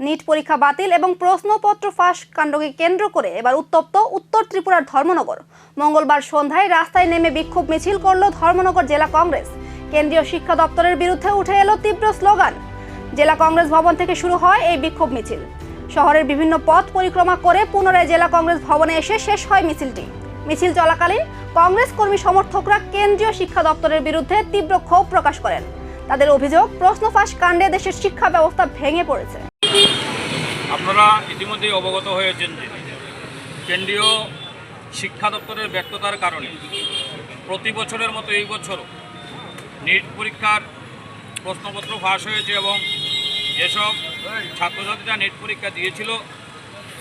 NEET পরীক্ষা বাতিল এবং প্রশ্নপত্র ফাঁস কাণ্ডকে কেন্দ্র করে এবার উত্তপ্ত উত্তর ত্রিপুরার ধর্মনগর। মঙ্গলবার সন্ধ্যায় রাস্তায় নেমে বিক্ষোভ মিছিল করল ধর্মনগর জেলা কংগ্রেস। কেন্দ্রীয় শিক্ষা দপ্তরের বিরুদ্ধে উঠে এলো তীব্র স্লোগান। জেলা কংগ্রেস ভবন থেকে শুরু হয় এই বিক্ষোভ মিছিল। শহরের বিভিন্ন পথ পরিক্রমা করে পুনরায় জেলা কংগ্রেস ভবনে এসে শেষ হয় মিছিলটি। মিছিল চলাকালীন কংগ্রেস কর্মী সমর্থকরা কেন্দ্রীয় শিক্ষা দপ্তরের বিরুদ্ধে তীব্র ক্ষোভ প্রকাশ করেন। তাদের অভিযোগ, প্রশ্ন ফাঁস কাণ্ডে দেশের শিক্ষা ব্যবস্থা ভেঙে পড়েছে। আপনারা ইতিমধ্যেই অবগত হয়েছেন যে কেন্দ্রীয় শিক্ষা দপ্তরের ব্যর্থতার কারণে প্রতি বছরের মতো এই বছরও নিট পরীক্ষার প্রশ্নপত্র ফাঁস হয়েছে এবং যেসব ছাত্রছাত্রীরা নিট পরীক্ষা দিয়েছিল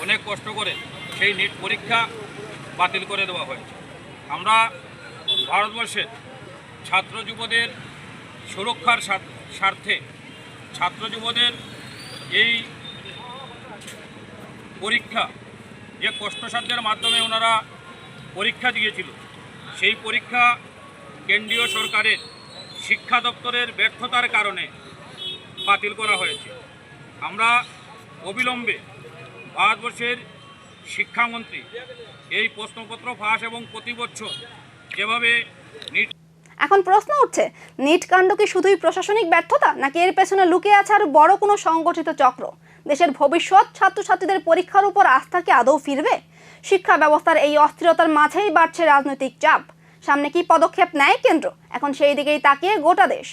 অনেক কষ্ট করে সেই নিট পরীক্ষা বাতিল করে দেওয়া হয়েছে। আমরা ভারতবর্ষের ছাত্র যুবদের সুরক্ষার স্বার্থে ছাত্র যুবদের এই পরীক্ষা যে কষ্টসাধ্যের মাধ্যমে ওনারা পরীক্ষা দিয়েছিল, সেই পরীক্ষা কেন্দ্রীয় সরকারের শিক্ষা দপ্তরের ব্যর্থতার কারণে বাতিল করা হয়েছে। আমরা অবিলম্বে ভারতবর্ষের শিক্ষামন্ত্রী এই প্রশ্নপত্র ফাঁস এবং প্রতি বছর যেভাবে নিট। এখন প্রশ্ন উঠছে, নিট কাণ্ড কি শুধুই প্রশাসনিক ব্যর্থতা, নাকি এর পেছনে লুকিয়ে আছে আর বড় কোনো সংগঠিত চক্র? দেশের ভবিষ্যৎ ছাত্রছাত্রীদের পরীক্ষার উপর আস্থা কি আদৌ ফিরবে? শিক্ষা ব্যবস্থার এই অস্থিরতার মাঝেই বাড়ছে রাজনৈতিক চাপ। সামনে কি পদক্ষেপ নেয় কেন্দ্র? এখন সেই দিকেই তাকিয়ে গোটা দেশ।